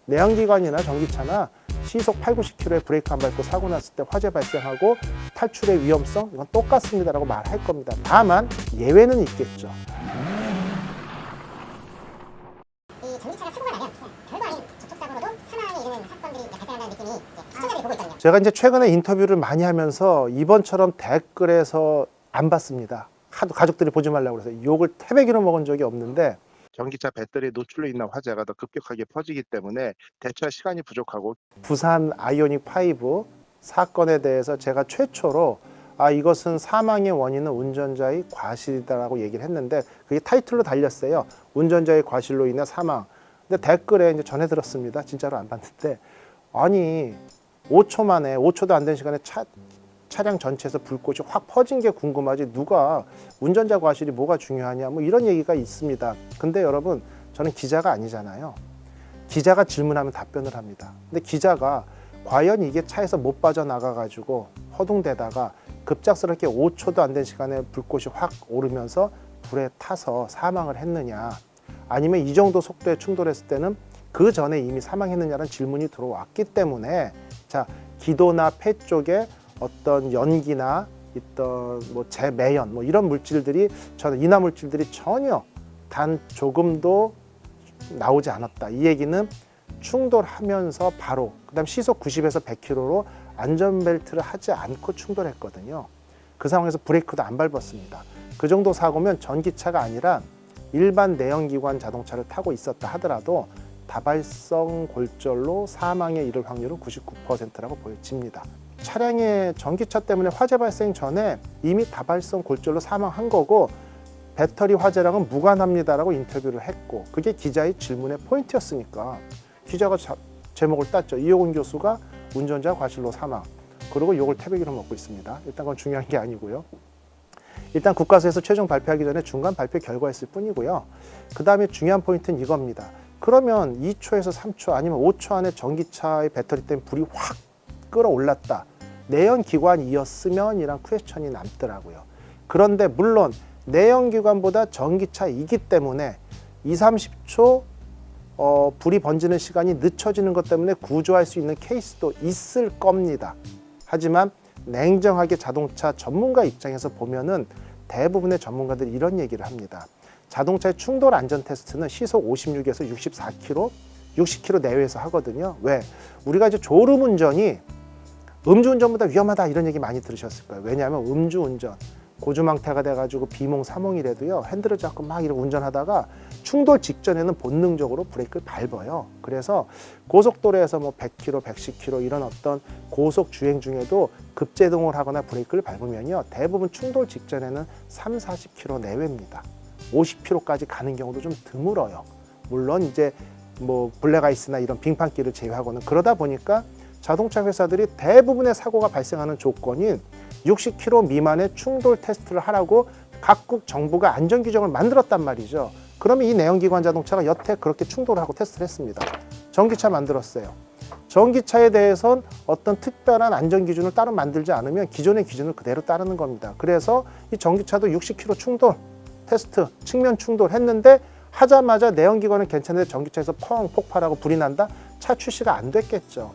내연기관이나 전기차나 시속 8, 90km에 브레이크 안 밟고 사고 났을 때 화재 발생하고 탈출의 위험성 이건 똑같습니다라고 말할 겁니다. 다만 예외는 있겠죠. 이 전기차가 사고가 나면 별거 아닌 접촉사고로도 사망에 이르는 사건들이 발생한다는 느낌이 시청자들이 보고 있거든요. 제가 이제 최근에 인터뷰를 많이 하면서 이번처럼 댓글에서 안 봤습니다. 하도 가족들이 보지 말라고 그래서 욕을 태백이로 먹은 적이 없는데 전기차 배터리에 노출로 인한 화재가 더 급격하게 퍼지기 때문에 대처할 시간이 부족하고 부산 아이오닉 5 사건에 대해서 제가 최초로 이것은 사망의 원인은 운전자의 과실이다라고 얘기를 했는데 그게 타이틀로 달렸어요. 운전자의 과실로 인해 사망. 근데 댓글에 이제 전해 들었습니다. 진짜로 안 봤는데 아니 5초 만에 5초도 안 된 시간에 차량 전체에서 불꽃이 확 퍼진 게 궁금하지 누가 운전자 과실이 뭐가 중요하냐 뭐 이런 얘기가 있습니다. 근데 여러분 저는 기자가 아니잖아요. 기자가 질문하면 답변을 합니다. 근데 기자가 과연 이게 차에서 못 빠져나가 가지고 허둥대다가 급작스럽게 5초도 안 된 시간에 불꽃이 확 오르면서 불에 타서 사망을 했느냐 아니면 이 정도 속도에 충돌했을 때는 그 전에 이미 사망했느냐는 질문이 들어왔기 때문에 자 기도나 폐 쪽에 어떤 연기나 있던 뭐 재매연 뭐 이런 물질들이 저는 인화 물질들이 전혀 단 조금도 나오지 않았다. 이 얘기는 충돌하면서 바로 그다음 시속 90에서 100km로 안전벨트를 하지 않고 충돌했거든요. 그 상황에서 브레이크도 안 밟았습니다. 그 정도 사고면 전기차가 아니라 일반 내연기관 자동차를 타고 있었다 하더라도 다발성 골절로 사망에 이를 확률은 99%라고 보여집니다. 차량의 전기차 때문에 화재 발생 전에 이미 다발성 골절로 사망한 거고 배터리 화재랑은 무관합니다라고 인터뷰를 했고 그게 기자의 질문의 포인트였으니까 기자가 제목을 땄죠. 이효근 교수가 운전자 과실로 사망. 그리고 욕을 태백이로 먹고 있습니다. 일단 그건 중요한 게 아니고요. 일단 국가수에서 최종 발표하기 전에 중간 발표 결과였을 뿐이고요. 그 다음에 중요한 포인트는 이겁니다. 그러면 2초에서 3초 아니면 5초 안에 전기차의 배터리 때문에 불이 확 끌어올랐다. 내연기관이었으면 이란 퀘스천이 남더라고요. 그런데 물론 내연기관보다 전기차이기 때문에 2, 30초 불이 번지는 시간이 늦춰지는 것 때문에 구조할 수 있는 케이스도 있을 겁니다. 하지만 냉정하게 자동차 전문가 입장에서 보면은 대부분의 전문가들이 이런 얘기를 합니다. 자동차의 충돌 안전 테스트는 시속 56에서 64km, 60km 내외에서 하거든요. 왜? 우리가 이제 졸음운전이 음주운전보다 위험하다 이런 얘기 많이 들으셨을 거예요. 왜냐하면 음주운전, 고주망태가 돼가지고 비몽사몽이라도요 핸들을 잡고 막 이렇게 운전하다가 충돌 직전에는 본능적으로 브레이크를 밟아요. 그래서 고속도로에서 뭐 100km, 110km 이런 어떤 고속 주행 중에도 급제동을 하거나 브레이크를 밟으면요 대부분 충돌 직전에는 3, 40km 내외입니다. 50km까지 가는 경우도 좀 드물어요. 물론 이제 뭐 블랙아이스나 이런 빙판길을 제외하고는 그러다 보니까 자동차 회사들이 대부분의 사고가 발생하는 조건인 60km 미만의 충돌 테스트를 하라고 각국 정부가 안전 규정을 만들었단 말이죠. 그러면 이 내연기관 자동차가 여태 그렇게 충돌을 하고 테스트를 했습니다. 전기차 만들었어요. 전기차에 대해선 어떤 특별한 안전 기준을 따로 만들지 않으면 기존의 기준을 그대로 따르는 겁니다. 그래서 이 전기차도 60km 충돌 테스트, 측면 충돌 했는데 하자마자 내연기관은 괜찮은데 전기차에서 펑 폭발하고 불이 난다? 차 출시가 안 됐겠죠.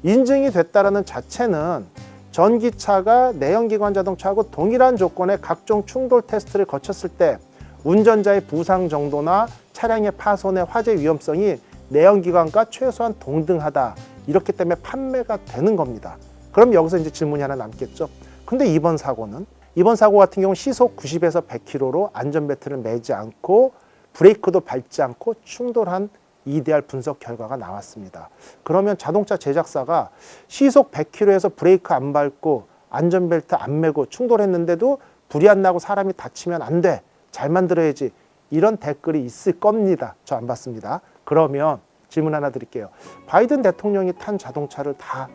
인증이 됐다는 자체는 전기차가 내연기관 자동차하고 동일한 조건의 각종 충돌 테스트를 거쳤을 때 운전자의 부상 정도나 차량의 파손의 화재 위험성이 내연기관과 최소한 동등하다. 이렇기 때문에 판매가 되는 겁니다. 그럼 여기서 이제 질문이 하나 남겠죠. 근데 이번 사고 같은 경우 시속 90에서 100km로 안전벨트를 매지 않고 브레이크도 밟지 않고 충돌한 EDR 분석 결과가 나왔습니다. 그러면 자동차 제작사가 시속 100km에서 브레이크 안 밟고 안전벨트 안 매고 충돌했는데도 불이 안 나고 사람이 다치면 안 돼. 잘 만들어야지. 이런 댓글이 있을 겁니다. 저 안 봤습니다. 그러면 질문 하나 드릴게요. 바이든 대통령이 탄 자동차를 다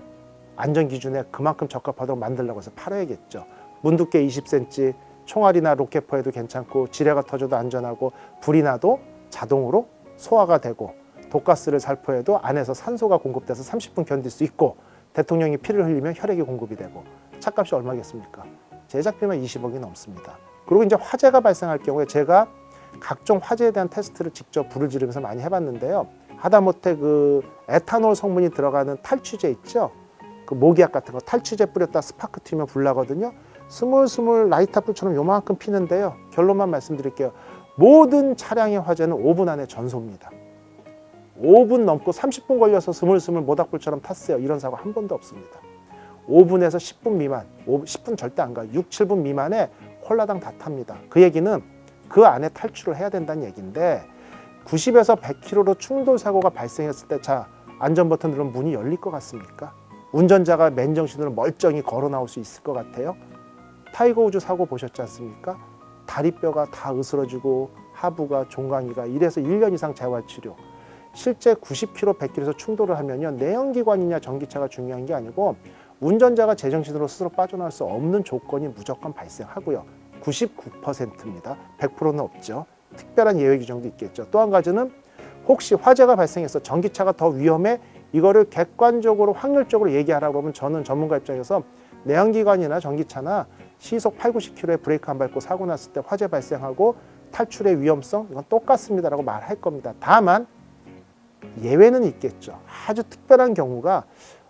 안전기준에 그만큼 적합하도록 만들려고 해서 팔아야겠죠. 문두께 20cm, 총알이나 로켓포에도 괜찮고 지뢰가 터져도 안전하고 불이 나도 자동으로 소화가 되고 독가스를 살포해도 안에서 산소가 공급돼서 30분 견딜 수 있고 대통령이 피를 흘리면 혈액이 공급이 되고 차값이 얼마겠습니까? 제작비만 20억이 넘습니다. 그리고 이제 화재가 발생할 경우에 제가 각종 화재에 대한 테스트를 직접 불을 지르면서 많이 해봤는데요. 하다못해 그 에탄올 성분이 들어가는 탈취제 있죠? 그 모기약 같은 거 탈취제 뿌렸다 스파크 튀면 불 나거든요. 스물스물 라이터 불처럼 요만큼 피는데요. 결론만 말씀드릴게요. 모든 차량의 화재는 5분 안에 전소입니다. 5분 넘고 30분 걸려서 스물스물 모닥불처럼 탔어요. 이런 사고 한 번도 없습니다. 5분에서 10분 미만, 10분 절대 안 가요. 6, 7분 미만에 홀라당 다 탑니다. 그 얘기는 그 안에 탈출을 해야 된다는 얘기인데 90에서 100km로 충돌 사고가 발생했을 때 자, 안전 버튼 누르면 문이 열릴 것 같습니까? 운전자가 맨정신으로 멀쩡히 걸어 나올 수 있을 것 같아요? 타이거 우즈 사고 보셨지 않습니까? 다리뼈가 다 으스러지고 하부가 종강이가 이래서 1년 이상 재활치료. 실제 90km, 100km에서 충돌을 하면요. 내연기관이냐 전기차가 중요한 게 아니고 운전자가 제정신으로 스스로 빠져나올 수 없는 조건이 무조건 발생하고요. 99%입니다. 100%는 없죠. 특별한 예외 규정도 있겠죠. 또 한 가지는 혹시 화재가 발생해서 전기차가 더 위험해 이거를 객관적으로 확률적으로 얘기하라고 그러면 저는 전문가 입장에서 내연기관이나 전기차나 시속 8, 90km에 브레이크 안 밟고 사고 났을 때 화재 발생하고 탈출의 위험성 이건 똑같습니다라고 말할 겁니다. 다만 예외는 있겠죠. 아주 특별한 경우가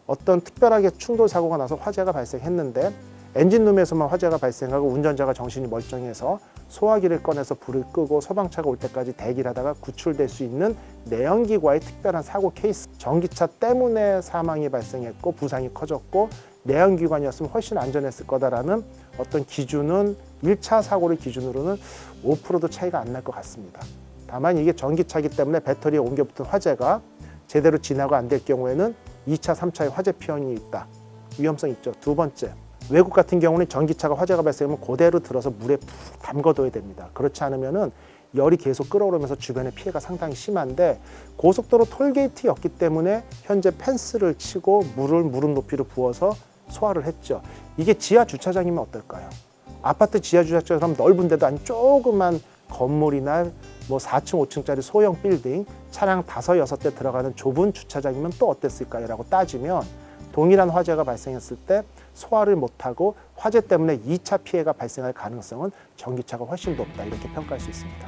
어떤 특별하게 충돌 사고가 나서 화재가 발생했는데 엔진룸에서만 화재가 발생하고 운전자가 정신이 멀쩡해서 소화기를 꺼내서 불을 끄고 소방차가 올 때까지 대기를 하다가 구출될 수 있는 내연기과의 특별한 사고 케이스. 전기차 때문에 사망이 발생했고 부상이 커졌고 내연기관이었으면 훨씬 안전했을 거다라는 어떤 기준은 1차 사고를 기준으로는 5%도 차이가 안 날 것 같습니다. 다만 이게 전기차이기 때문에 배터리에 옮겨붙은 화재가 제대로 진화가 안 될 경우에는 2차, 3차의 화재 피해이 있다. 위험성 있죠. 두 번째, 외국 같은 경우는 전기차가 화재가 발생하면 그대로 들어서 물에 푹 담궈둬야 됩니다. 그렇지 않으면은 열이 계속 끓어오르면서 주변에 피해가 상당히 심한데 고속도로 톨게이트였기 때문에 현재 펜스를 치고 물을 무릎 높이로 부어서 소화를 했죠. 이게 지하 주차장이면 어떨까요? 아파트 지하 주차장처럼 넓은 데도 아닌 조그만 건물이나 뭐 4층, 5층짜리 소형 빌딩 차량 5, 6대 들어가는 좁은 주차장이면 또 어땠을까요? 라고 따지면 동일한 화재가 발생했을 때 소화를 못하고 화재 때문에 2차 피해가 발생할 가능성은 전기차가 훨씬 높다 이렇게 평가할 수 있습니다.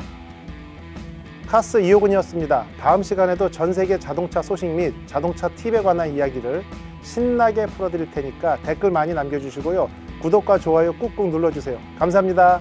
카스 이호근이었습니다. 다음 시간에도 전 세계 자동차 소식 및 자동차 팁에 관한 이야기를 신나게 풀어드릴 테니까 댓글 많이 남겨주시고요. 구독과 좋아요 꾹꾹 눌러주세요. 감사합니다.